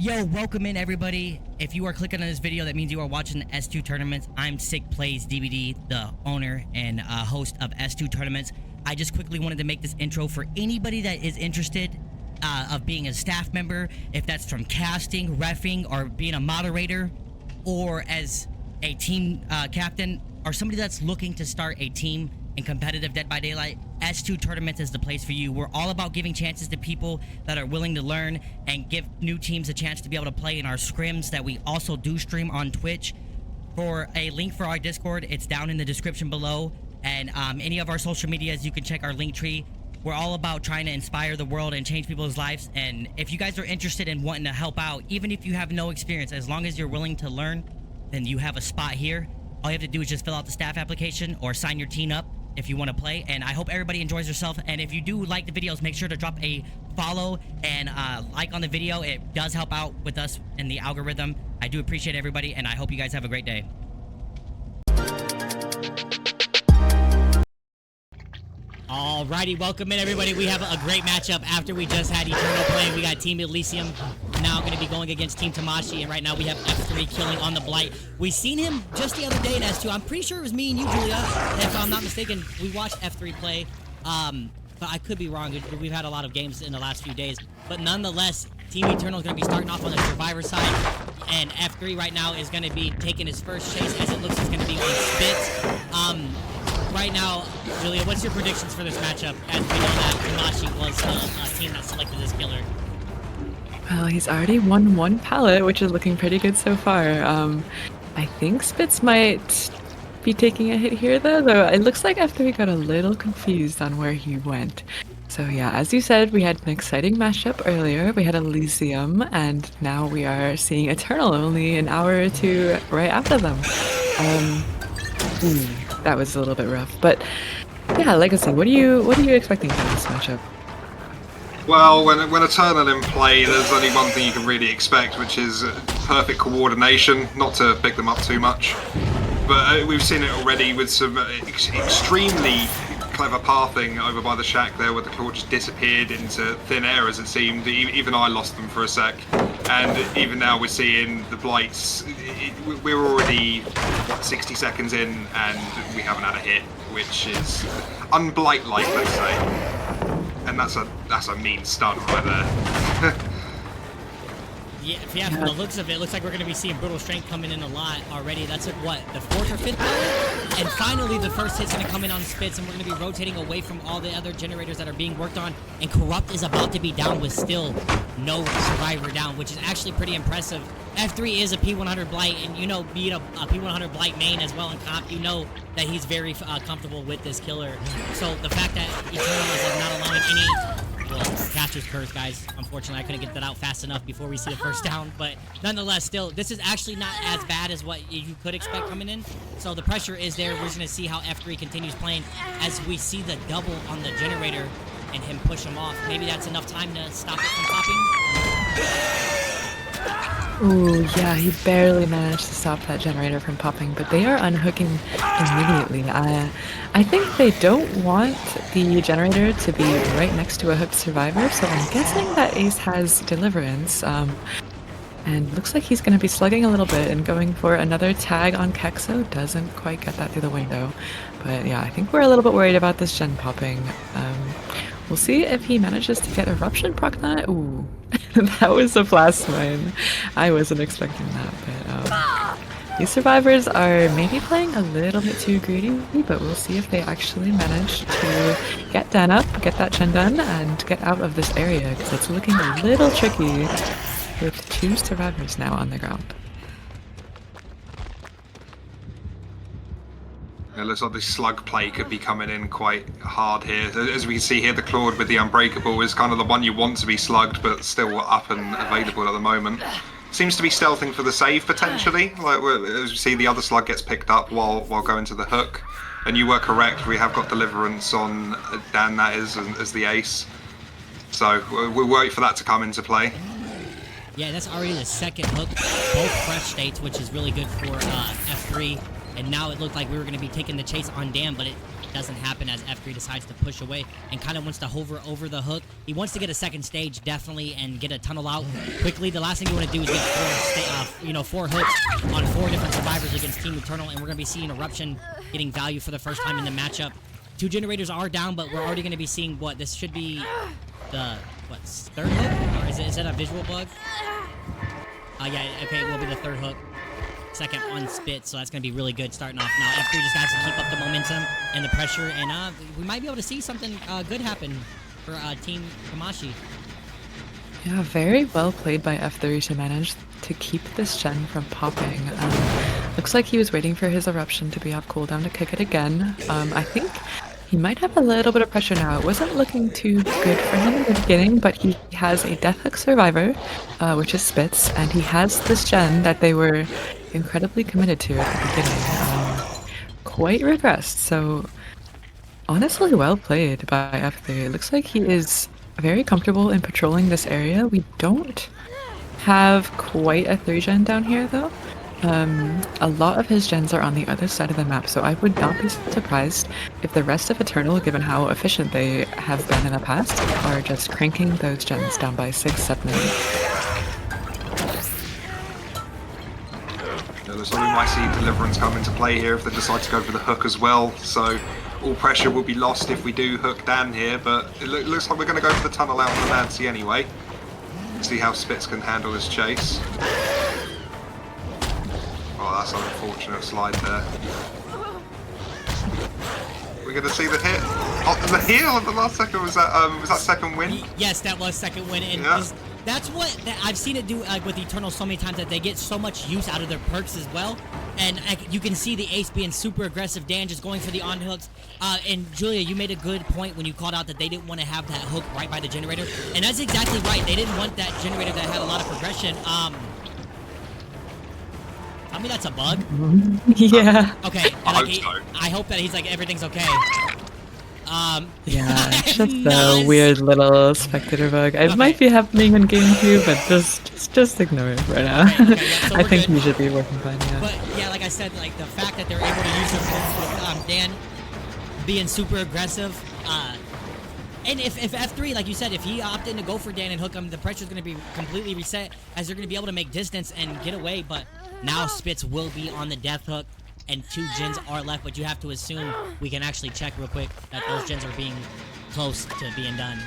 Yo, welcome in everybody. If you are clicking on this video, that means you are watching the S2 tournaments. I'm Sick Plays DBD, the owner and host of S2 tournaments. I just quickly wanted to make this intro for anybody that is interested of being a staff member, if that's from casting, reffing, or being a moderator, or as a team captain, or somebody that's looking to start a team in competitive Dead by Daylight. S2 tournaments is the place for you. We're all about giving chances to people that are willing to learn and give new teams a chance to be able to play in our scrims that we also do stream on Twitch. For a link for our Discord, it's down in the description below, and any of our social medias, you can check our link tree. We're all about trying to inspire the world and change people's lives, and if you guys are interested in wanting to help out, even if you have no experience, as long as you're willing to learn, then you have a spot here. All you have to do is just fill out the staff application or sign your team up if you want to play. And I hope everybody enjoys yourself, and if you do like the videos, make sure to drop a follow and like on the video. It does help out with us in the algorithm. I do appreciate everybody, and I hope you guys have a great day. Alrighty, welcome in everybody. We have a great matchup after we just had Eternal playing. We got Team Elysium now going to be going against Team Tamashi, and right now we have F3 killing on the Blight. We seen him just the other day in S2. I'm pretty sure it was me and you, Julia, if I'm not mistaken. We watched F3 play, but I could be wrong. We've had a lot of games in the last few days, but nonetheless, Team Eternal is going to be starting off on the Survivor side, and F3 right now is going to be taking his first chase, as it looks it's going to be on Spitz. Right now, Julia, what's your predictions for this matchup, as we know that Tamashi was the team that selected this killer? Well, he's already won one pallet, which is looking pretty good so far. I think Spitz might be taking a hit here, though it looks like F3 got a little confused on where he went. So yeah, as you said, we had an exciting matchup earlier. We had Elysium, and now we are seeing Eternal only an hour or two right after them. That was a little bit rough, but yeah, Legacy, what are you expecting from this matchup? Well, when Eternal in play, there's only one thing you can really expect, which is perfect coordination, not to pick them up too much. But we've seen it already with some extremely clever pathing over by the shack there, where the claw just disappeared into thin air, as it seemed. Even I lost them for a sec. And even now we're seeing the Blights. We're already, what, 60 seconds in, and we haven't had a hit, which is un-Blight-like, let's say. And that's a mean stun right there. Yeah, from the looks of it, looks like we're going to be seeing Brutal Strength coming in a lot already. That's at what, the 4th or 5th pallet? And finally, the first hit's going to come in on Spitz, and we're going to be rotating away from all the other generators that are being worked on. And Corrupt is about to be down with still no survivor down, which is actually pretty impressive. F3 is a P100 Blight, and you know, being a P100 Blight main as well in comp, you know that he's very comfortable with this killer. So the fact that Eternal is not allowing any... Well, catcher's curse, guys. Unfortunately, I couldn't get that out fast enough before we see the first down. But nonetheless, still, this is actually not as bad as what you could expect coming in. So the pressure is there. We're just going to see how F3 continues playing as we see the double on the generator and him push him off. Maybe that's enough time to stop it from popping. Ooh, yeah, he barely managed to stop that generator from popping, but they are unhooking immediately. I think they don't want the generator to be right next to a hooked survivor, so I'm guessing that Ace has Deliverance. And looks like he's going to be slugging a little bit and going for another tag on Kexo. Doesn't quite get that through the window. But yeah, I think we're a little bit worried about this gen popping. We'll see if he manages to get Eruption proc on it. Ooh, that was a blast mine. I wasn't expecting that, but these survivors are maybe playing a little bit too greedy, but we'll see if they actually manage to get Dan up, get that gen done, and get out of this area, because it's looking a little tricky with 2 survivors now on the ground. It looks like this slug play could be coming in quite hard here. As we can see here, the Claude with the Unbreakable is kind of the one you want to be slugged, but still up and available at the moment. Seems to be stealthing for the save, potentially. Like, as we see, the other slug gets picked up while going to the hook. And you were correct, we have got Deliverance on Dan, that is, as the ace. So we'll wait for that to come into play. Yeah, that's already the second hook, both fresh states, which is really good for F3. And now it looked like we were going to be taking the chase on Dan, but doesn't happen as F3 decides to push away and kind of wants to hover over the hook. He wants to get a second stage definitely and get a tunnel out quickly. The last thing you want to do is get four hooks on 4 different survivors against Team Eternal, and we're going to be seeing Eruption getting value for the first time in the matchup. 2 generators are down, but we're already going to be seeing what this should be the third hook, or is it a visual bug? Yeah, okay, it will be the 3rd hook. Second on spit, so that's going to be really good starting off. Now F3 just has to keep up the momentum and the pressure, and we might be able to see something good happen for Team Tamashi. Yeah, very well played by F3 to manage to keep this gen from popping. Looks like he was waiting for his eruption to be off cooldown to kick it again. I think he might have a little bit of pressure now. It wasn't looking too good for him in the beginning, but he has a death hook survivor, which is Spitz, and he has this gen that they were incredibly committed to at the beginning. Quite regressed, so honestly well played by F3. It looks like he is very comfortable in patrolling this area. We don't have quite a 3-gen down here though. A lot of his gens are on the other side of the map, so I would not be surprised if the rest of Eternal, given how efficient they have been in the past, are just cranking those gens down by 6, 7, and 8. So we might see Deliverance come into play here if they decide to go for the hook as well. So all pressure will be lost if we do hook Dan here, but it looks like we're going to go for the tunnel out on the Nancy anyway. See how Spitz can handle his chase. Oh, that's an unfortunate slide there. We're going to see the hit. Oh, the heal on the last second, was that second win? Yes, that was second win, and yeah. That's what I've seen it do with Eternal so many times, that they get so much use out of their perks as well. And you can see the Ace being super aggressive, Dan just going for the on hooks. And Julia, you made a good point when you called out that they didn't want to have that hook right by the generator. And that's exactly right. They didn't want that generator that had a lot of progression. Tell me that's a bug? Yeah. Okay. I hope so. I hope that he's like, everything's okay. Yeah, it's just a weird little spectator bug. It might be happening in game too, but just ignore it right now. Okay, yeah, so I think good. you should be working fine, yeah. But yeah, like I said, like the fact that they're able to use their perks with Dan being super aggressive, and if F3, like you said, if he opted to go for Dan and hook him, the pressure's going to be completely reset, as they're going to be able to make distance and get away. But now Spitz will be on the death hook, and 2 gens are left, but you have to assume, we can actually check real quick, that those gens are being close to being done.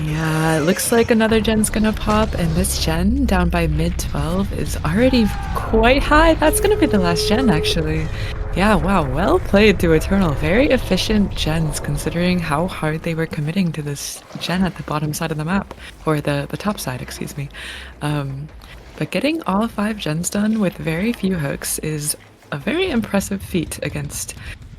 Yeah, it looks like another gen's gonna pop, and this gen down by mid 12 is already quite high. That's gonna be the last gen, actually. Yeah, wow, well played to Eternal. Very efficient gens, considering how hard they were committing to this gen at the bottom side of the map, or the top side, excuse me. But getting all 5 gens done with very few hooks is a very impressive feat against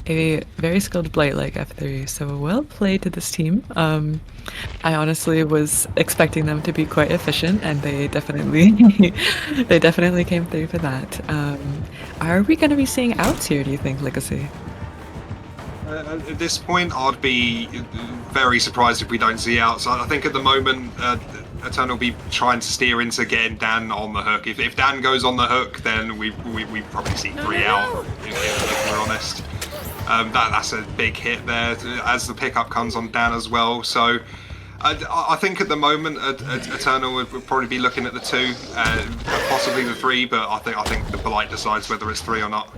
a very skilled Blight like F3, so well played to this team. I honestly was expecting them to be quite efficient, and they definitely came through for that. Are we going to be seeing outs here, do you think, Legacy? At this point, I'd be very surprised if we don't see outs. I think at the moment, Eternal will be trying to steer into getting Dan on the hook. If Dan goes on the hook, then we probably see 3 out, if we're honest. That's a big hit there, as the pickup comes on Dan as well. So I think at the moment, Eternal would probably be looking at the 2, possibly the 3, but I think the Blight decides whether it's 3 or not.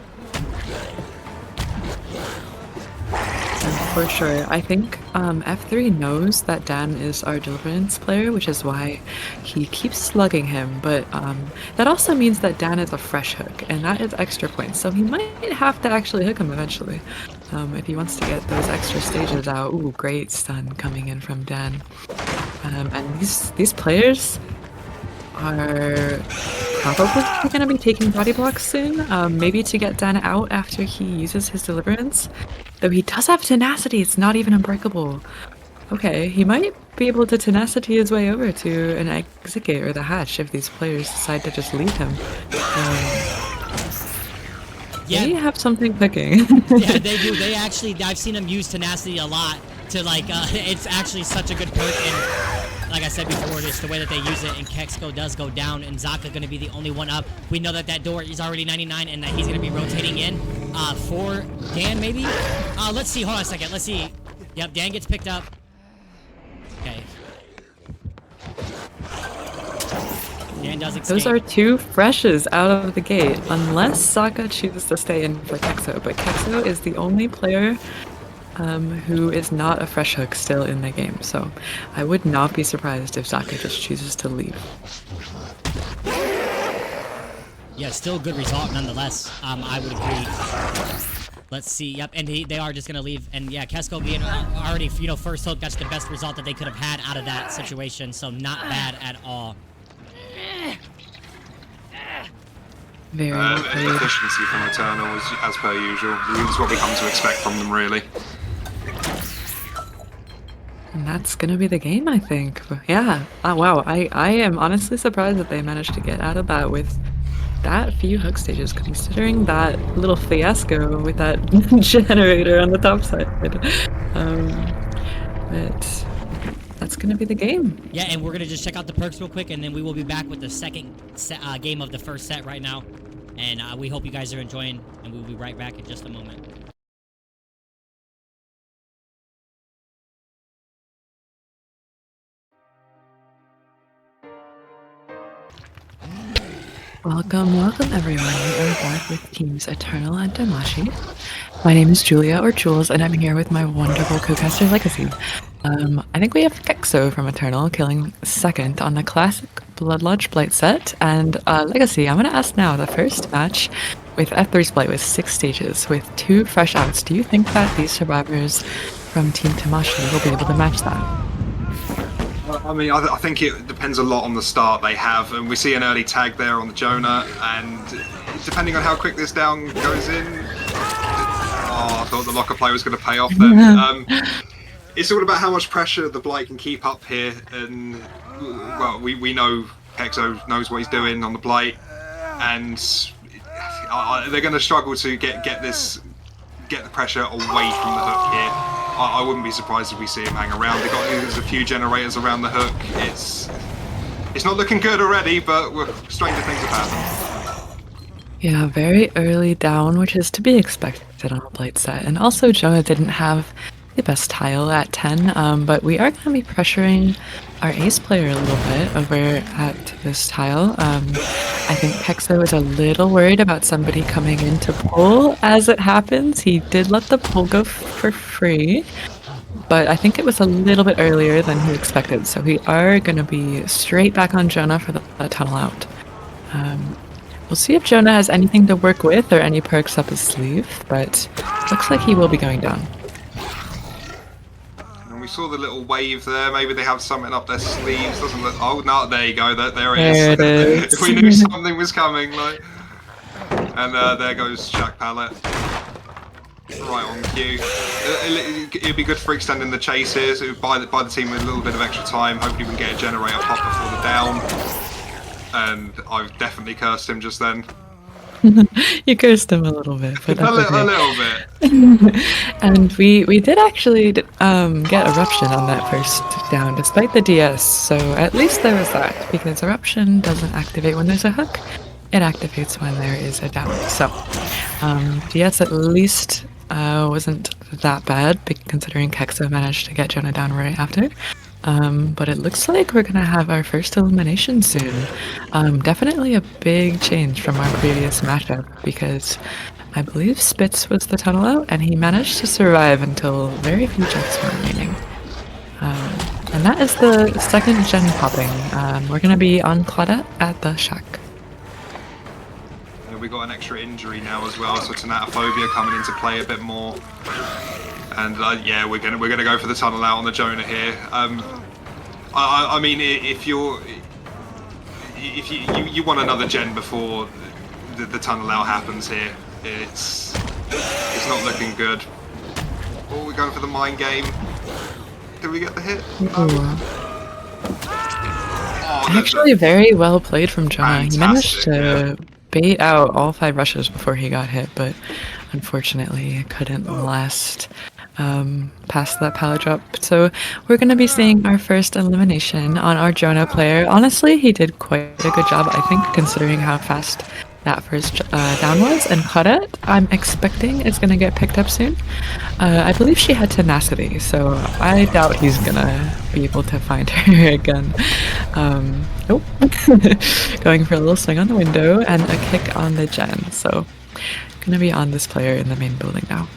For sure. I think F3 knows that Dan is our Deliverance player, which is why he keeps slugging him, but that also means that Dan is a fresh hook, and that is extra points, so he might have to actually hook him eventually, if he wants to get those extra stages out. Ooh, great stun coming in from Dan. And these players are probably going to be taking body blocks soon, maybe to get Dan out after he uses his Deliverance. Though he does have tenacity, it's not even unbreakable. Okay, he might be able to tenacity his way over to an exit gate or the hatch if these players decide to just leave him. Yeah. They have something cooking. Yeah, they do. They actually, I've seen them use tenacity a lot to like, it's actually such a good perk, and like I said before, just the way that they use it, and Kexco does go down, and Zaka going to be the only one up. We know that door is already 99, and that he's going to be rotating in. For Dan, maybe? Let's see. Hold on a second. Let's see. Yep, Dan gets picked up. Okay. Dan does escape. Those are 2 freshes out of the gate, unless Sokka chooses to stay in for Kexo. But Kexo is the only player who is not a fresh hook still in the game. So I would not be surprised if Sokka just chooses to leave. Yeah, still a good result nonetheless. I would agree. Let's see. Yep, and they are just gonna leave. And yeah, Kesko being already, first hook. That's the best result that they could have had out of that situation. So not bad at all. Very efficiency from Eternal is as per usual. It's what we come to expect from them, really. And that's gonna be the game, I think. Yeah. Oh, wow. I am honestly surprised that they managed to get out of that with that few hook stages, considering that little fiasco with that generator on the top side. But that's gonna be the game. Yeah, and we're gonna just check out the perks real quick, and then we will be back with the second game of the first set right now. And we hope you guys are enjoying, and we'll be right back in just a moment. Welcome everyone. We are back with teams Eternal and Tamashi. My name is Julia, or Jules, and I'm here with my wonderful co-caster Legacy. I think we have Kexo from Eternal killing second on the classic Blood Lodge Blight set, and Legacy, I'm gonna ask now, the first match with F3's Blight with 6 stages with 2 fresh outs. Do you think that these survivors from Team Tamashi will be able to match that? I mean, I think it depends a lot on the start they have, and we see an early tag there on the Jonah, and depending on how quick this down goes in, I thought the locker play was going to pay off then. It's all about how much pressure the Blight can keep up here, and well, we know Kexo knows what he's doing on the Blight, and they're going to struggle to get the pressure away from the hook here. I wouldn't be surprised if we see him hang around. There's a few generators around the hook. It's not looking good already, but stranger things have happened. Yeah, very early down, which is to be expected on a Blight set. And also, Jonah didn't have the best tile at 10, but we are going to be pressuring our ace player a little bit over at this tile. I think Kexo is a little worried about somebody coming in to pull. As it happens, he did let the pull go for free, but I think it was a little bit earlier than he expected, so we are going to be straight back on Jonah for the tunnel out. We'll see if Jonah has anything to work with or any perks up his sleeve, but looks like he will be going down. We saw the little wave there. Maybe they have something up their sleeves. Doesn't look. Oh no! There you go. There it is. We knew something was coming. And there goes Shack Pallet. Right on cue. It'd be good for extending the chase here. So buy the team with a little bit of extra time. Hopefully we can get a generator pop before the down. And I've definitely cursed him just then. You cursed him a little bit, but that's a little bit. And we did actually get Eruption on that first down, despite the DS, so at least there was that, because Eruption doesn't activate when there's a hook, it activates when there is a down. So DS at least wasn't that bad, considering Kexo managed to get Jonah down right after. But it looks like we're gonna have our first elimination soon. Definitely a big change from our previous matchup, because I believe Spitz was the tunnel out, and he managed to survive until very few jets were remaining. And that is the second gen popping. We're gonna be on Claudette at the shack. We got an extra injury now as well, so Tanatophobia coming into play a bit more. And yeah, we're gonna go for the tunnel out on the Jonah here. I mean, if you want another gen before the tunnel out happens here, it's not looking good. Oh, we're going for the mind game. Did we get the hit? Actually, very well played from Jonah. He managed to bait out all 5 rushes before he got hit, but unfortunately couldn't last past that pallet drop. So we're going to be seeing our first elimination on our Jonah player. Honestly, he did quite a good job, I think, considering how fast that first down was, and Claudette, I'm expecting is gonna get picked up soon. I believe she had tenacity, so I doubt he's gonna be able to find her again. Nope. Going for a little swing on the window and a kick on the gen, so gonna be on this player in the main building now.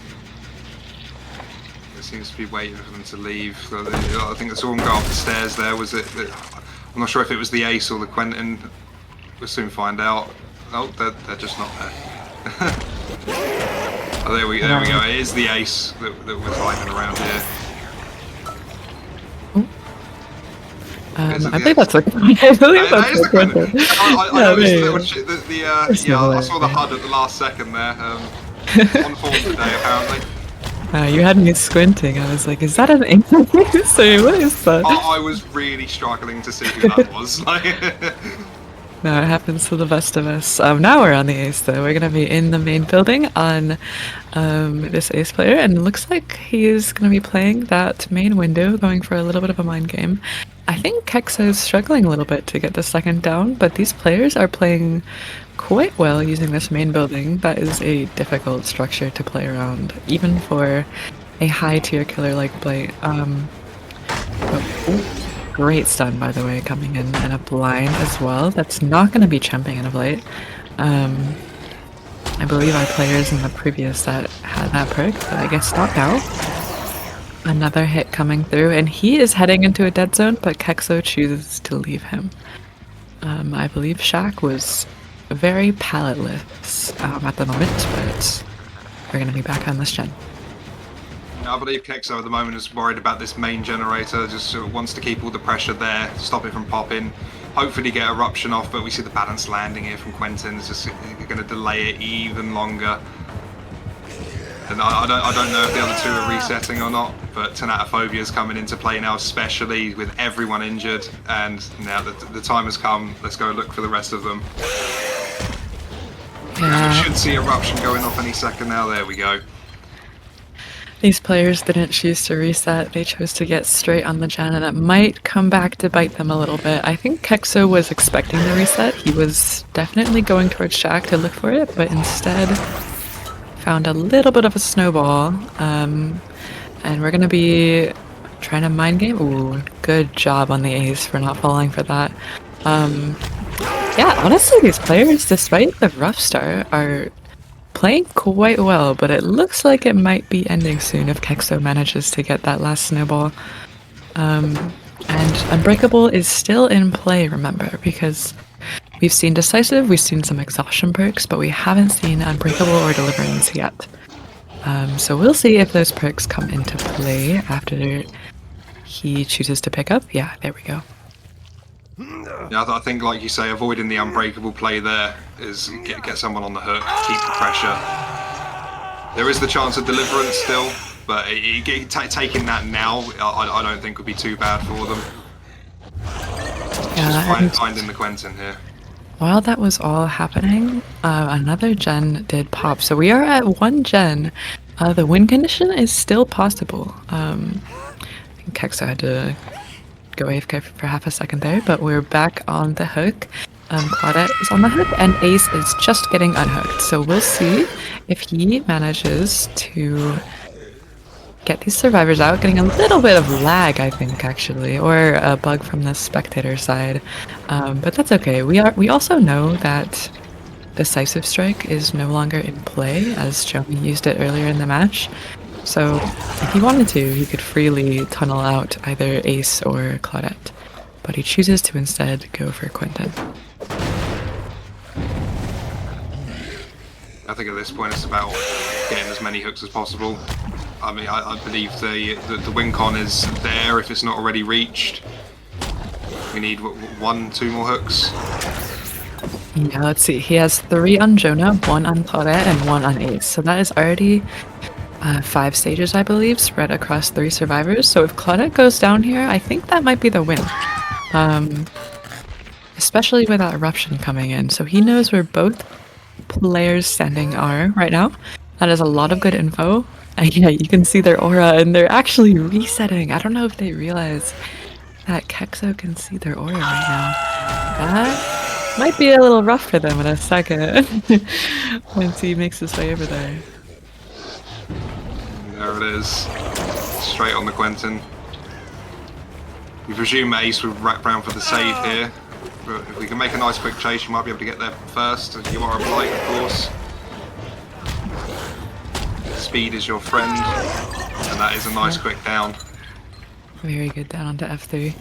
It seems to be waiting for them to leave. So I think they saw him go up the stairs there. Was it? I'm not sure if it was the Ace or the Quentin. We'll soon find out. Oh, they're just not there. Oh, there we go. It is the Ace that we're fighting around here. I believe that's like. I believe That is the Quentin. I saw the HUD at the last second there. On form today, apparently. You had me squinting. I was like, is that an English? So what is that? I was really struggling to see who that was. No, it happens to the best of us. Now we're on the Ace, though. We're going to be in the main building on this Ace player, and it looks like he's going to be playing that main window, going for a little bit of a mind game. I think Kexa is struggling a little bit to get the second down, but these players are playing quite well using this main building. That is a difficult structure to play around, even for a high-tier killer like Blight. Great stun, by the way, coming in, and a blind as well. That's not going to be chumping in a Blight. I believe our players in the previous set had that perk, but I guess not now. Another hit coming through, and he is heading into a dead zone, but Kexo chooses to leave him. I believe Shaq was very paletless at the moment, but we're going to be back on this gen. I believe Kexo at the moment is worried about this main generator, just wants to keep all the pressure there, stop it from popping, hopefully get Eruption off, but we see the balanced landing here from Quentin. It's just going to delay it even longer. And I don't know if the other two are resetting or not, but Tanatophobia is coming into play now, especially with everyone injured, and now the time has come. Let's go look for the rest of them. Yeah. We should see Eruption going off any second now. There we go. These players didn't choose to reset, they chose to get straight on the gen, and it might come back to bite them a little bit. I think Kexo was expecting the reset. He was definitely going towards Shaq to look for it, but instead found a little bit of a snowball. And we're going to be trying to mind game. Ooh, good job on the Ace for not falling for that. Yeah, honestly, these players, despite the rough start, are playing quite well, but it looks like it might be ending soon if Kexo manages to get that last snowball. And Unbreakable is still in play, remember, because we've seen Decisive, we've seen some exhaustion perks, but we haven't seen Unbreakable or Deliverance yet. So we'll see if those perks come into play after he chooses to pick up. Yeah, there we go. Yeah, I think, like you say, avoiding the Unbreakable play there is get someone on the hook, keep the pressure. There is the chance of Deliverance still, but taking that now, I don't think would be too bad for them. Yeah, Just finding the Quentin here. While that was all happening, another gen did pop. So we are at one gen. The win condition is still possible. I think Kexo had to go AFK for half a second there, but we're back on the hook. Claudette is on the hook, and Ace is just getting unhooked. So we'll see if he manages to get these survivors out. Getting a little bit of lag, I think, actually, or a bug from the spectator side. But that's okay. We also know that Decisive Strike is no longer in play, as Jomi used it earlier in the match. So if he wanted to, he could freely tunnel out either Ace or Claudette, but he chooses to instead go for Quentin. I think at this point it's about getting as many hooks as possible. I mean, I believe the win con is there if it's not already reached. We need two more hooks. Yeah, let's see. He has 3 on Jonah, 1 on Claudette, and 1 on Ace. So that is already 5 stages, I believe, spread across 3 survivors. So if Claudette goes down here, I think that might be the win. Especially with that Eruption coming in. So he knows where both players standing are right now. That is a lot of good info. And yeah, you can see their aura, and they're actually resetting. I don't know if they realize that Kexo can see their aura right now. That Might be a little rough for them in a second once he makes his way over there. There it is. Straight on the Quentin. We presume Ace would wrap round for the save here. But if we can make a nice quick chase, you might be able to get there first. You are a Blight, of course. Speed is your friend. And that is a nice quick down. Very good, down onto F3.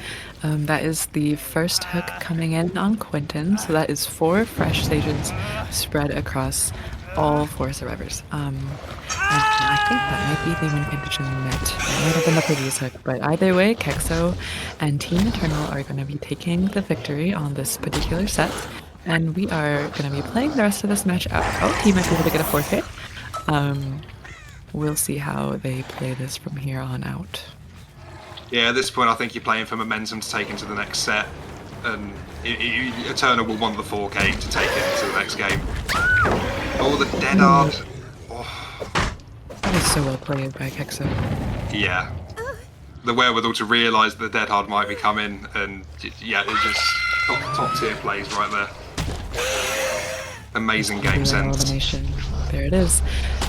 That is the first hook coming in on Quentin, so that is 4 fresh stages spread across all 4 survivors. And I think that might be the win condition met. It might have been the previous hook, but either way, Kexo and Team Eternal are going to be taking the victory on this particular set, and we are going to be playing the rest of this match out. Oh, he might be able to get a 4K. We'll see how they play this from here on out. Yeah, at this point I think you're playing for momentum to take into the next set, and Eternal will want the 4K to take it into the next game. Oh, the dead hard. Oh. That was so well played by Kexo. Yeah. The wherewithal to realise that the dead hard might be coming, and yeah, it's just top tier plays right there. Amazing game sense. Elimination. There it is.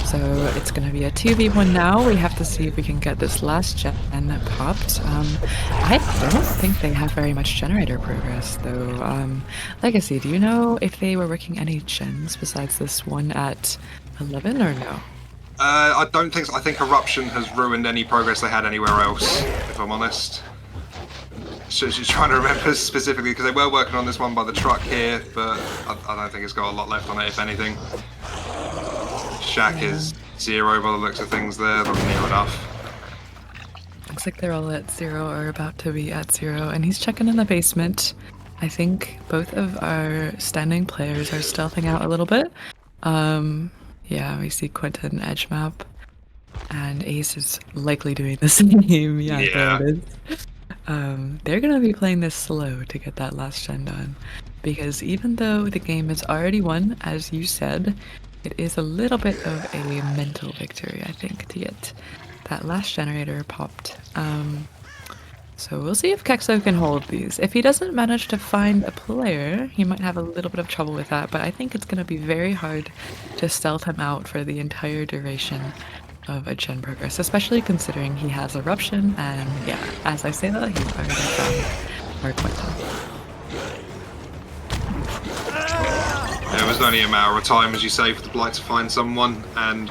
So it's going to be a 2v1 now. We have to see if we can get this last gen popped. I don't think they have very much generator progress though. Legacy, do you know if they were working any gens besides this one at 11 or no? I don't think so. I think Eruption has ruined any progress they had anywhere else, if I'm honest. So she's trying to remember specifically, because they were working on this one by the truck here, but I don't think it's got a lot left on it, if anything. Shack is 0 by the looks of things there, not near enough. Looks like they're all at 0 or about to be at 0, and he's checking in the basement. I think both of our standing players are stealthing out a little bit. Yeah, we see Quentin edge map, and Ace is likely doing the same. Yeah. There it is. They're gonna be playing this slow to get that last gen done, because even though the game is already won, as you said, it is a little bit of a mental victory, I think, to get that last generator popped. So we'll see if Kexo can hold these. If he doesn't manage to find a player, he might have a little bit of trouble with that, but I think it's going to be very hard to stealth him out for the entire duration of a gen progress, especially considering he has Eruption, and yeah, as I say that, he's already found our Quentin. It was only a matter of time, as you say, for the Blight to find someone, and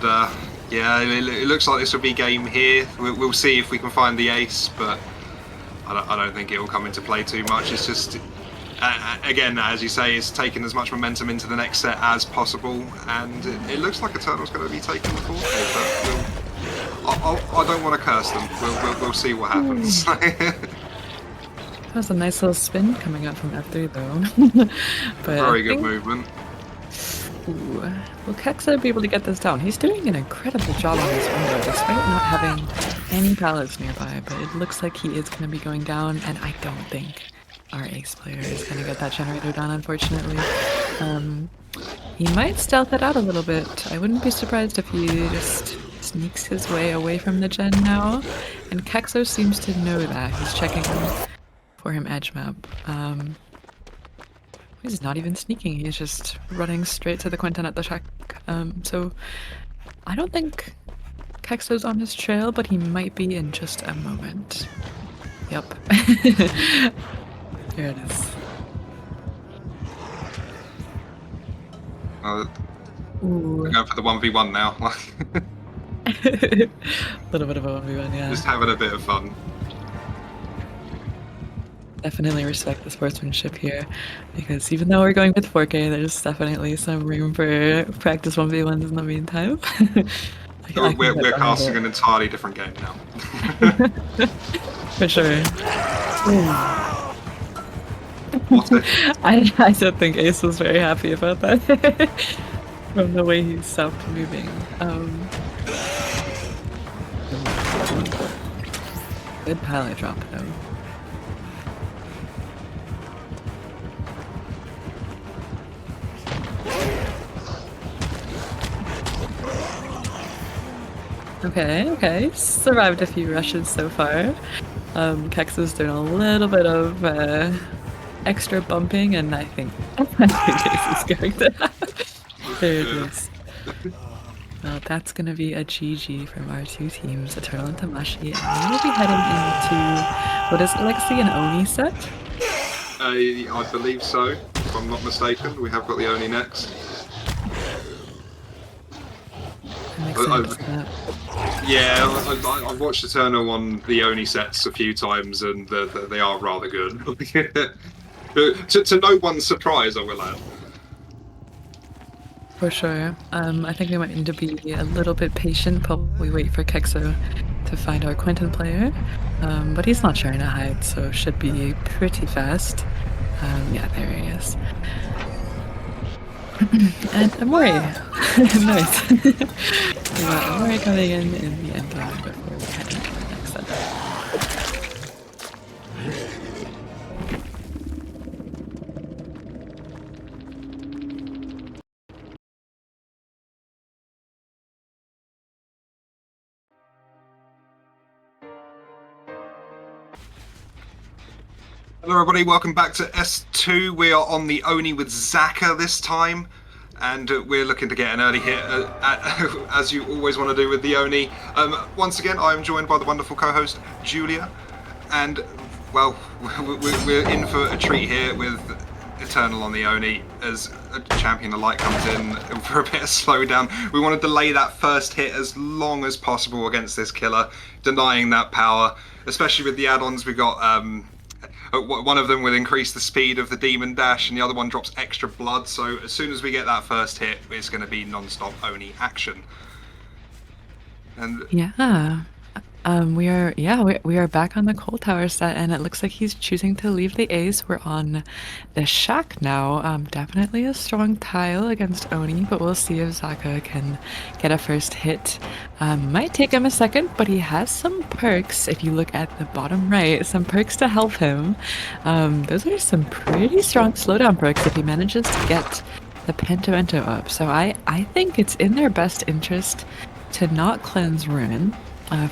yeah, it looks like this will be game here. We'll see if we can find the ace, but I don't think it will come into play too much. It's just, again, as you say, it's taking as much momentum into the next set as possible, and it looks like Eternal's going to be taking the 4K, but I don't want to curse them. We'll see what happens. That was a nice little spin coming up from F3 though. But very good movement. Ooh. Will Kexo be able to get this down? He's doing an incredible job on this window, despite not having any pallets nearby, but it looks like he is going to be going down, and I don't think our ace player is going to get that generator down, unfortunately. He might stealth it out a little bit. I wouldn't be surprised if he just sneaks his way away from the gen now, and Kexo seems to know that. He's checking for him edge map. He's not even sneaking, he's just running straight to the Quentin at the shack. So I don't think Kexo's on his trail, but he might be in just a moment. Yep. Here it is. We're going for the 1v1 now. A little bit of a 1v1, yeah. Just having a bit of fun. Definitely respect the sportsmanship here, because even though we're going with 4K, there's definitely some room for practice 1v1s in the meantime. We're casting an entirely different game now. For sure. I don't think Ace was very happy about that from the way he stopped moving. Good pallet drop though. Okay. Survived a few rushes so far. Kexo's doing a little bit of extra bumping, and I think Ace is going to have. There it is. Well, that's going to be a GG from our two teams, Eternal and Tamashi, and we'll be heading into, what is it, Lexi, an Oni set? I believe so, if I'm not mistaken. We have got the Oni next. I'm excited for that. Yeah, I've watched Eternal on the Oni sets a few times, and they are rather good. to no one's surprise, I will add. For sure. I think we might need to be a little bit patient, probably wait for Kexo to find our Quentin player. But he's not trying to hide, so should be pretty fast. Yeah, there he is. And Amori. Nice. We got Amori coming in the end game before we head into the next set. Hello everybody, welcome back to S2. We are on the Oni with Zaka this time, and we're looking to get an early hit, as you always want to do with the Oni. Once again, I am joined by the wonderful co-host, Julia, and, well, we're in for a treat here with Eternal on the Oni, as a champion of light comes in for a bit of slowdown. We want to delay that first hit as long as possible against this killer, denying that power, especially with the add-ons. We got, one of them will increase the speed of the demon dash, and the other one drops extra blood. So as soon as we get that first hit, it's going to be non-stop Oni action. And yeah, we are back on the coal tower set, and it looks like he's choosing to leave the ace. We're on the shack now. Definitely a strong tile against Oni, but we'll see if Zaka can get a first hit. Might take him a second, but he has some perks. If you look at the bottom right, some perks to help him. Those are some pretty strong slowdown perks if he manages to get the Pentamento up. So I think it's in their best interest to not cleanse Ruin.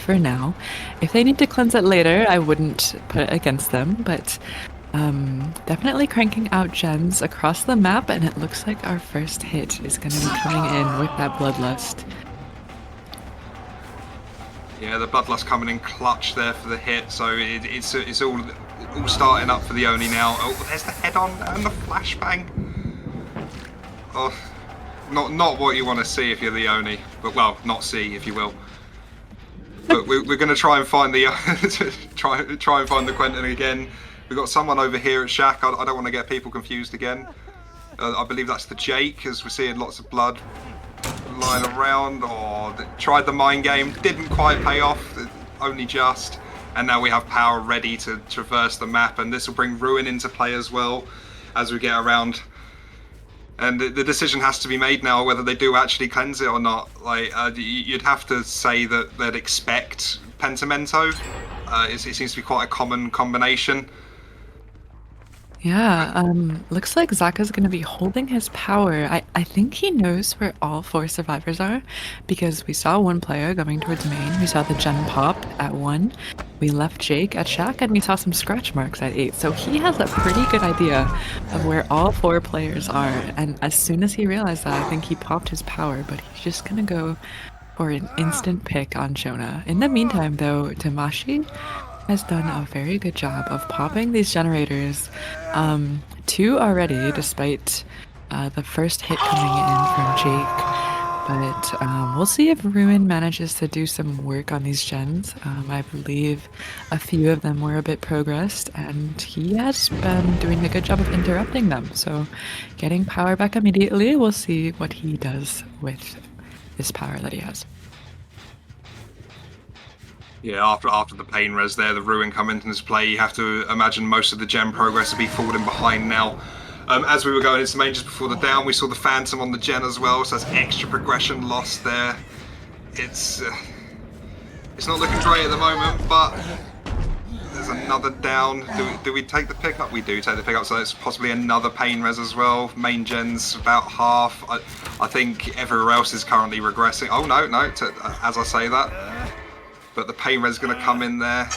For now. If they need to cleanse it later, I wouldn't put it against them, but definitely cranking out gens across the map, and it looks like our first hit is going to be coming in with that Bloodlust. yeah, the Bloodlust coming in clutch there for the hit, so it's all starting up for the Oni now. Oh, there's the head on and the flashbang. Oh, not what you want to see if you're the Oni, but well, not see if you will. But we're going to try and find the try and find the Quentin again. We've got someone over here at Shack. I don't want to get people confused again. I believe that's the Jake, as we're seeing lots of blood lying around. Oh, tried the mind game, didn't quite pay off, only just. And now we have power ready to traverse the map, and this will bring Ruin into play as well as we get around. And the decision has to be made now whether they do actually cleanse it or not. Like, you'd have to say that they'd expect Pentamento. It seems to be quite a common combination. Yeah, looks like Zaka's going to be holding his power. I think he knows where all 4 survivors are, because we saw one player going towards main, we saw the gen pop at 1, we left Jake at Shack, and we saw some scratch marks at 8, so he has a pretty good idea of where all 4 players are, and as soon as he realized that, I think he popped his power, but he's just going to go for an instant pick on Shona. In the meantime, though, Tamashi has done a very good job of popping these generators. 2 already, despite the first hit coming in from Jake. But we'll see if Ruin manages to do some work on these gens. I believe a few of them were a bit progressed, and he has been doing a good job of interrupting them. So getting power back immediately, we'll see what he does with this power that he has. Yeah, after the pain res there, the Ruin come into play. You have to imagine most of the gen progress will be falling behind now. As we were going into main just before the down, we saw the Phantom on the gen as well, so that's extra progression lost there. It's not looking great at the moment, but there's another down. Do we take the pickup? We do take the pickup, so it's possibly another pain res as well. Main gen's about half. I think everywhere else is currently regressing. Oh no, as I say that. But the pain res is going to come in there.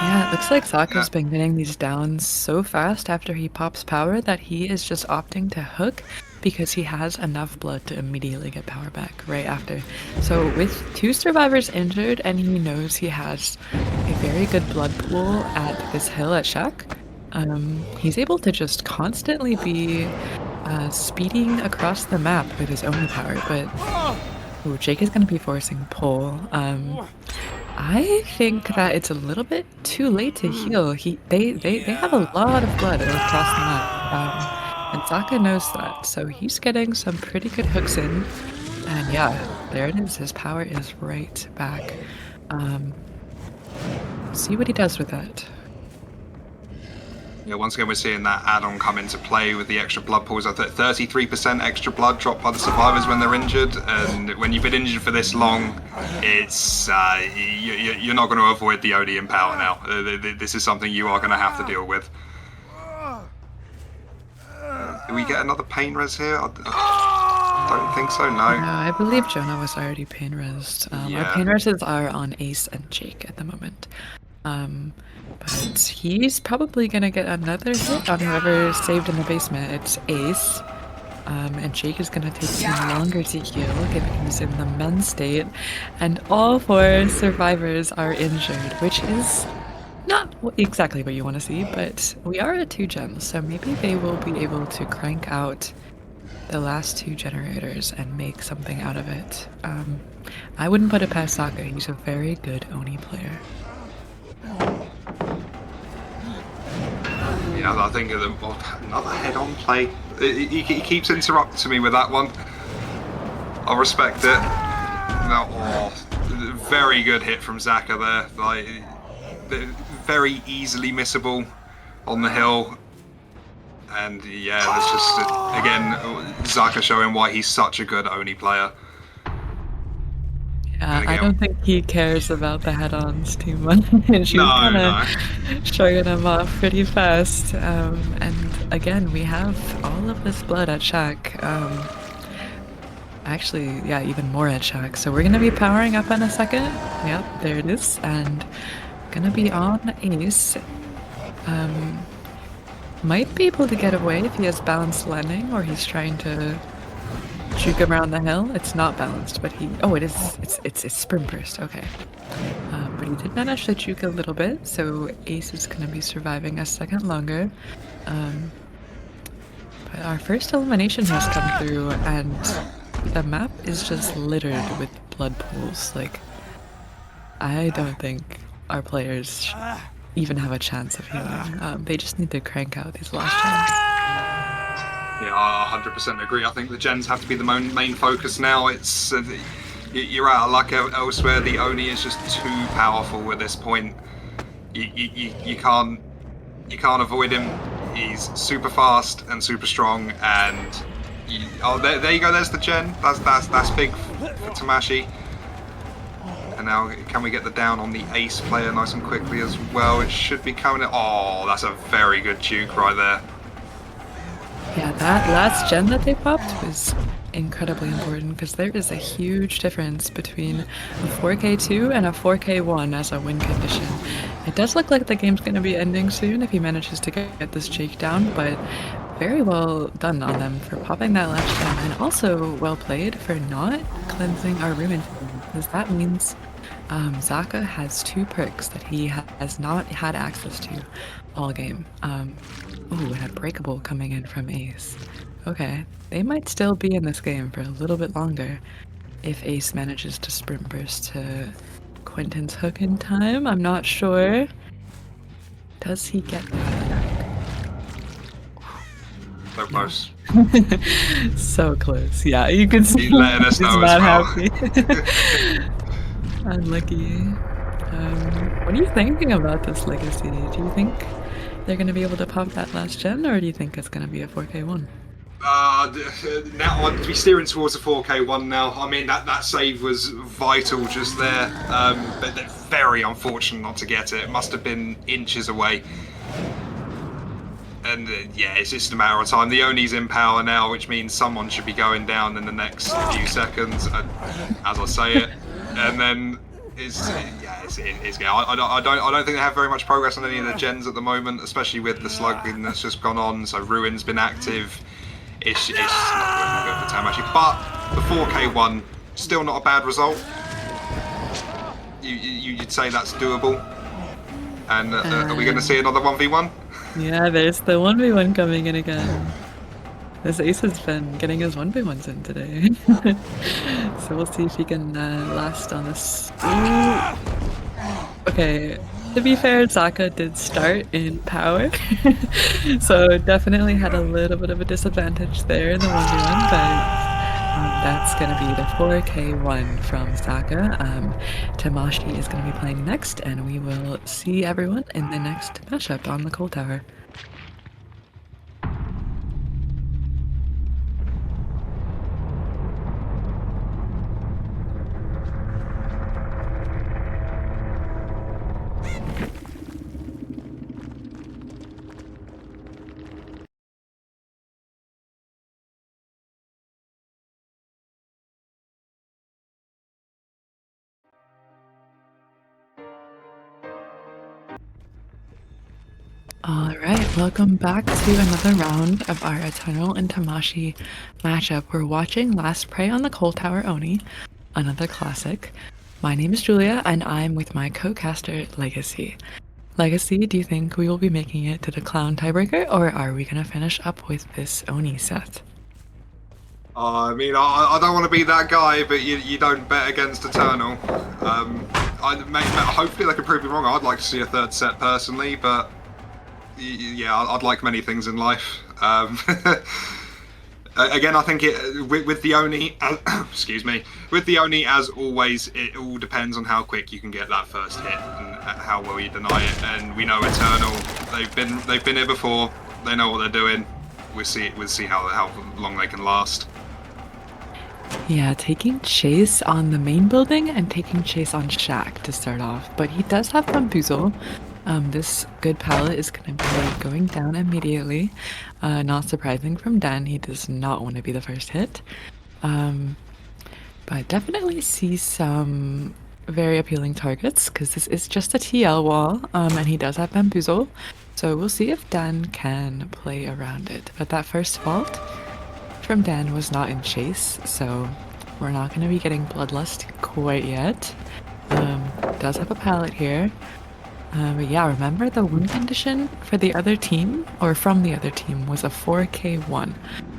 Yeah, it looks like Sokka's Yeah. been getting these down so fast after he pops power that he is just opting to hook because he has enough blood to immediately get power back right after. So with 2 survivors injured and he knows he has a very good blood pool at this hill at Shack, he's able to just constantly be speeding across the map with his Oni power, but ooh, Jake is going to be forcing pull. I think that it's a little bit too late to heal. They have a lot of blood across the map, and Sokka knows that, so he's getting some pretty good hooks in. And yeah, there it is. His power is right back. See what he does with that. Yeah, once again, we're seeing that add-on come into play with the extra blood pools. I think 33% extra blood dropped by the survivors when they're injured, and when you've been injured for this long, it's you're not going to avoid the Oni in power now. This is something you are going to have to deal with. Do we get another pain res here? I don't think so, no. No, I believe Jonah was already pain resed. Yeah. Our pain reses are on Ace and Jake at the moment. But he's probably gonna get another hit on whoever saved in the basement. It's Ace. And Jake is gonna take some longer to heal, given he's in the men's state. And all 4 survivors are injured, which is not exactly what you want to see, but we are at 2 gems, so maybe they will be able to crank out the last 2 generators and make something out of it. I wouldn't put it past Sokka. He's a very good Oni player. Yeah, I think another head-on play. He keeps interrupting me with that one. I'll respect it. No, very good hit from Zaka there. Like, very easily missable on the hill. And yeah, that's just, again, Zaka showing why he's such a good Oni player. Yeah, I don't think he cares about the head-ons too much. She's kind of showing them off pretty fast. And again, we have all of this blood at Shack. Actually, yeah, even more at Shack. So we're gonna be powering up in a second. Yep, there it is. And gonna be on Ace. Might be able to get away if he has balanced landing or he's trying to juke around the hill. It's not balanced, but he... Oh, it is. It's sprint burst. Okay. But he did manage to juke a little bit, so Ace is going to be surviving a second longer. But our first elimination has come through, and the map is just littered with blood pools. Like, I don't think our players even have a chance of healing. They just need to crank out these last gens. Yeah, I 100% agree. I think the gens have to be the main focus now. It's you're out of luck elsewhere. The Oni is just too powerful at this point. You can't avoid him. He's super fast and super strong. And there you go. There's the gen. That's big for Tamashi. And now, can we get the down on the Ace player nice and quickly as well? It should be coming in. Oh, that's a very good juke right there. Yeah, that last gen that they popped was incredibly important because there is a huge difference between a 4K2 and a 4K1 as a win condition. It does look like the game's going to be ending soon if he manages to get this Jake down, but very well done on them for popping that last gen, and also well played for not cleansing our room inventory, because that means Zaka has 2 perks that he has not had access to all game. Ooh, and a breakable coming in from Ace. Okay, they might still be in this game for a little bit longer if Ace manages to sprint burst to Quentin's hook in time. I'm not sure. Does he get that? So close. So close. Yeah, you can see he's letting us know not as well. happy. Unlucky. What are you thinking about this legacy? Do you think they're going to be able to pop that last gen, or do you think it's going to be a 4K1? Now I'd be steering towards a 4K1 now. I mean, that save was vital just there, but they're very unfortunate not to get it. It must have been inches away. And yeah, it's just a matter of time. The Oni's in power now, which means someone should be going down in the next few seconds, as I say it. And then it's it's good. I don't think they have very much progress on any of the gens at the moment, especially with the slugging that's just gone on. So Ruin's been active. It's not looking good for Tamashi, but the 4K one still not a bad result. You'd say that's doable. And are we going to see another 1v1? Yeah, there's the 1v1 coming in again. This ace has been getting his 1v1s in today. So we'll see if he can last on this. Ooh. Okay, to be fair, Zaka did start in power. So definitely had a little bit of a disadvantage there in the 1v1, but that's going to be the 4K1 from Zaka. Tamashi is going to be playing next, and we will see everyone in the next matchup on the Cold Tower. Alright, welcome back to another round of our Eternal and Tamashi matchup. We're watching Last Prey on the Cold Tower Oni, another classic. My name is Julia, and I'm with my co-caster, Legacy. Legacy, do you think we will be making it to the Clown tiebreaker, or are we going to finish up with this Oni set? I mean, I don't want to be that guy, but you don't bet against Eternal. Hopefully they can prove me wrong. I'd like to see a third set personally, but yeah, I'd like many things in life. Again, I think with the Oni, excuse me, with the Oni, as always, it all depends on how quick you can get that first hit and how well you deny it. And we know Eternal, they've been here before. They know what they're doing. We'll see how long they can last. Yeah, taking chase on the main building and taking chase on Shack to start off, but he does have Bamboozle. This good pallet is going to be going down immediately. Not surprising from Dan, he does not want to be the first hit. But definitely see some very appealing targets, because this is just a TL wall, and he does have Bamboozle. So we'll see if Dan can play around it. But that first fault from Dan was not in chase, so we're not going to be getting Bloodlust quite yet. Does have a pallet here. But yeah, remember the win condition for the other team, or from the other team, was a 4K1.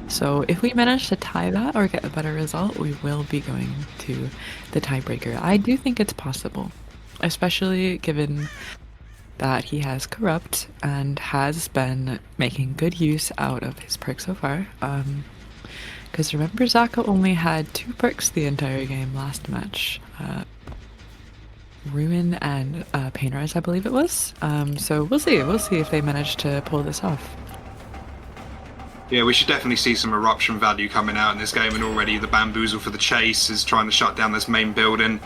So if we manage to tie that or get a better result, we will be going to the tiebreaker. I do think it's possible, especially given that he has Corrupt and has been making good use out of his perk so far. Because remember, Zaka only had 2 perks the entire game last match. Ruin and Painrise, I believe it was. So we'll see if they manage to pull this off. Yeah, we should definitely see some eruption value coming out in this game, and already the Bamboozle for the chase is trying to shut down this main building.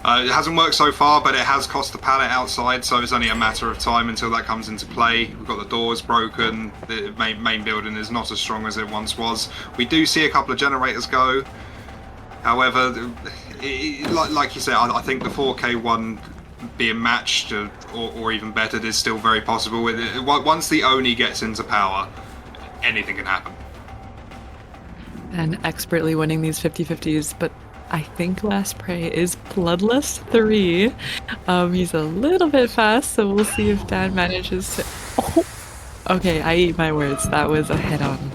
It hasn't worked so far, but it has cost the pallet outside, so it's only a matter of time until that comes into play. We've got the doors broken, the main building is not as strong as it once was. We do see a couple of generators go. However, like you said, I think the 4K one being matched or even bettered is still very possible. Once the Oni gets into power, anything can happen. And expertly winning these 50-50s, but I think Last Prey is Bloodlust 3. He's a little bit fast, so we'll see if Dan manages to... Oh! Okay, I eat my words. That was a head-on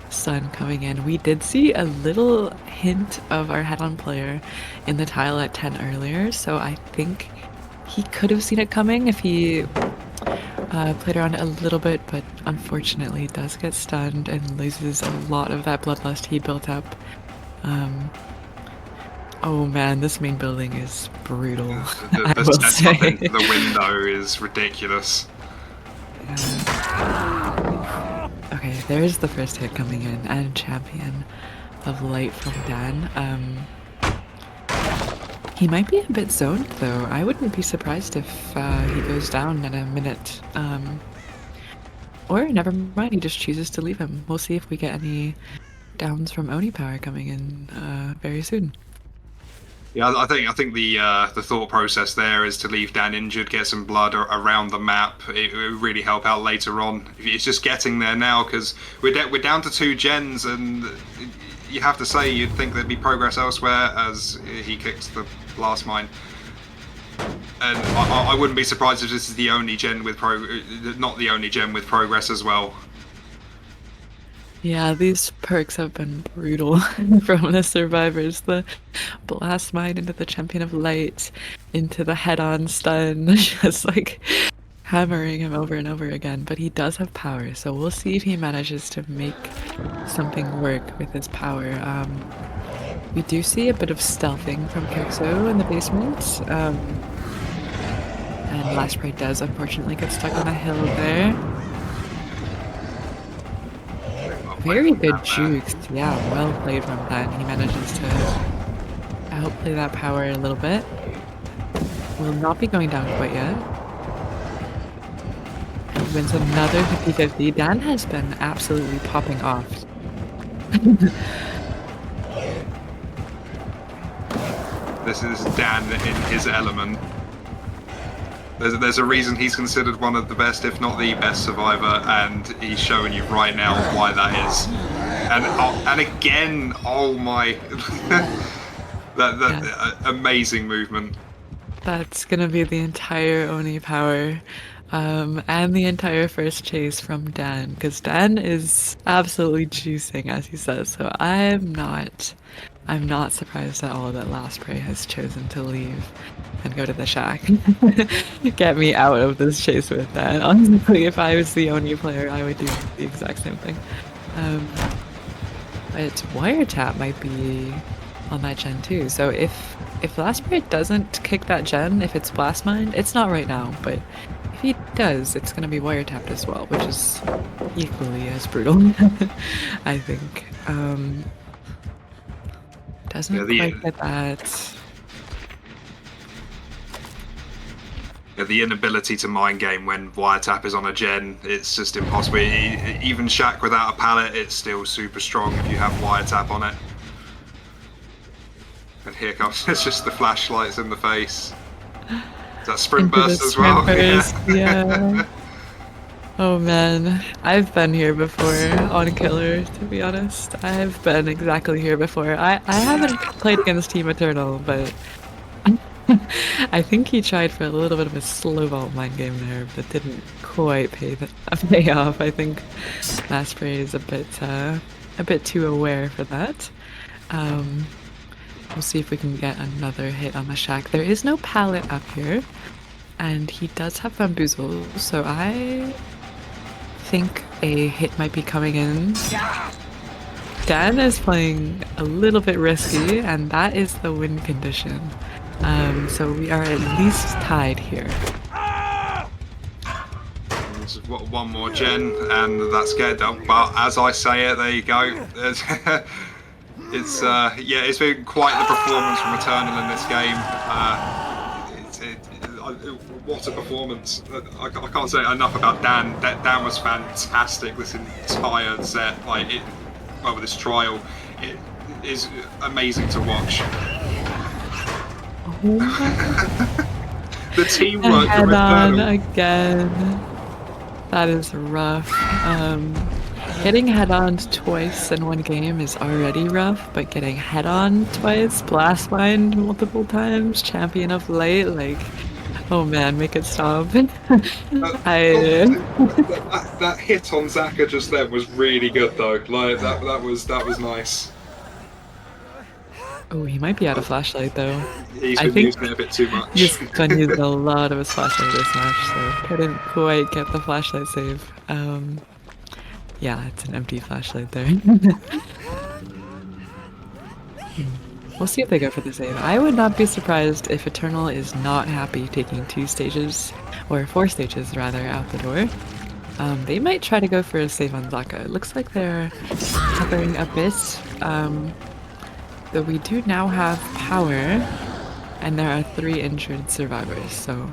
stun coming in. We did see a little hint of our head-on player in the tile at 10 earlier, so I think he could have seen it coming if he played around a little bit, but unfortunately does get stunned and loses a lot of that bloodlust he built up. Oh man, this main building is brutal. The setup into the window is ridiculous. Okay, there's the first hit coming in, and Champion of Light from Dan. He might be a bit zoned though. I wouldn't be surprised if he goes down in a minute. Or never mind, he just chooses to leave him. We'll see if we get any downs from Oni power coming in very soon. Yeah, I think the thought process there is to leave Dan injured, get some blood around the map. It would really help out later on. It's just getting there now because we're down to 2 gens, and you have to say you'd think there'd be progress elsewhere as he kicks the blast mine. And I wouldn't be surprised if this is the only gen with not the only gen with progress as well. Yeah, these perks have been brutal from the survivors. The blast mine into the champion of light, into the head-on stun, just like hammering him over and over again. But he does have power, so we'll see if he manages to make something work with his power. We do see a bit of stealthing from Kexo in the basement. And Last Spray does unfortunately get stuck on a hill there. Very good jukes. Yeah, well played from that. He manages to outplay that power a little bit. Will not be going down quite yet. And wins another 50-50. Dan has been absolutely popping off. This is Dan in his element. There's a reason he's considered one of the best, if not the best survivor, and he's showing you right now why that is. And again, oh my, that amazing movement. That's gonna be the entire Oni power, and the entire first chase from Dan, because Dan is absolutely juicing, as he says. So I'm not surprised at all that Last Prey has chosen to leave and go to the shack. Get me out of this chase with that. Honestly, if I was the Oni player, I would do the exact same thing. But Wiretap might be on that gen too. So if Last Prey doesn't kick that gen, if it's Blast Mine, it's not right now, but if he does, it's going to be wiretapped as well, which is equally as brutal, I think. Doesn't quite get that. Yeah, the inability to mind game when wiretap is on a gen, it's just impossible. Even Shaq without a pallet, it's still super strong if you have wiretap on it. And here comes, it's just the flashlights in the face. Is that sprint burst as well? Yeah. Oh man, I've been here before on Killer, to be honest. I've been exactly here before. I haven't played against Team Eternal, but I think he tried for a little bit of a slow vault mind game there, but didn't quite pay off. I think Last Prey is a bit too aware for that. We'll see if we can get another hit on the shack. There is no pallet up here, and he does have bamboozle, so I think a hit might be coming in. Dan is playing a little bit risky, and that is the win condition. So we are at least tied here. There's one more gen, and that's get done. But as I say it, there you go. It's been quite the performance from Eternal in this game. What a performance! I can't say enough about Dan. Dan was fantastic this entire set. With this trial, it is amazing to watch. The teamwork from Head-on Eternal. again. That is rough. Getting head-on twice in one game is already rough, but getting head-on twice, blast mine multiple times, champion of light, like, oh man, make it stop. That hit on Zaka just then was really good though. Like that was nice. Oh, he might be out of flashlight though. He's been using it a bit too much. He's been using a lot of his flashlight this match, so couldn't quite get the flashlight save. Yeah, it's an empty flashlight there. We'll see if they go for the save. I would not be surprised if Eternal is not happy taking 2 stages, or 4 stages rather, out the door. They might try to go for a save on Zaka. It looks like they're covering a bit. Though we do now have power, and there are 3 injured survivors, so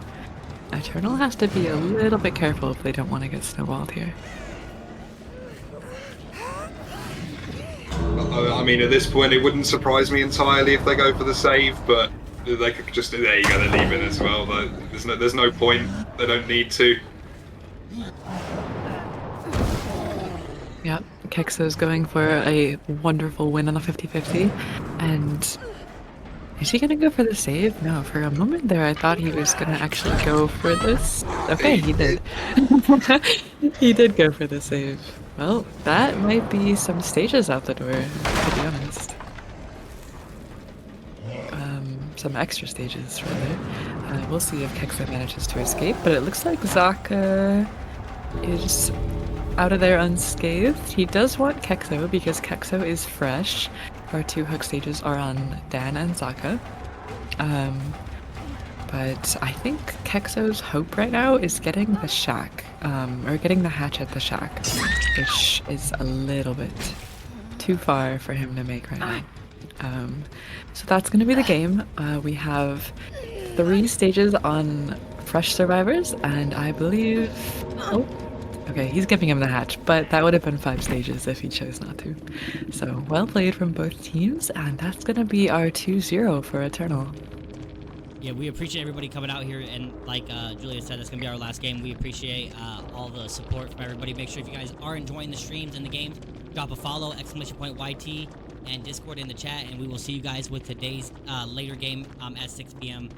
Eternal has to be a little bit careful if they don't want to get snowballed here. I'm mean, at this point, it wouldn't surprise me entirely if they go for the save, but they could just, there you go, they leave it as well. There's no point. They don't need to. Yeah, Kexo's going for a wonderful win on a 50-50, and is he gonna go for the save? No, for a moment there I thought he was gonna actually go for this. Okay, he did. He did go for the save. Well, that might be some stages out the door, to be honest. Some extra stages, rather. We'll see if Kexo manages to escape, but it looks like Zaka is out of there unscathed. He does want Kexo because Kexo is fresh. Our 2 hook stages are on Dan and Zaka. But I think Kexo's hope right now is getting the shack, or getting the hatch at the shack, which is a little bit too far for him to make right now. So that's going to be the game. We have 3 stages on fresh survivors, and I believe... Oh, okay, he's giving him the hatch, but that would have been 5 stages if he chose not to. So, well played from both teams, and that's going to be our 2-0 for Eternal. Yeah, we appreciate everybody coming out here, and like Julia said, it's going to be our last game. We appreciate all the support from everybody. Make sure if you guys are enjoying the streams and the games, drop a follow, !YT, and Discord in the chat, and we will see you guys with today's later game at 6 p.m.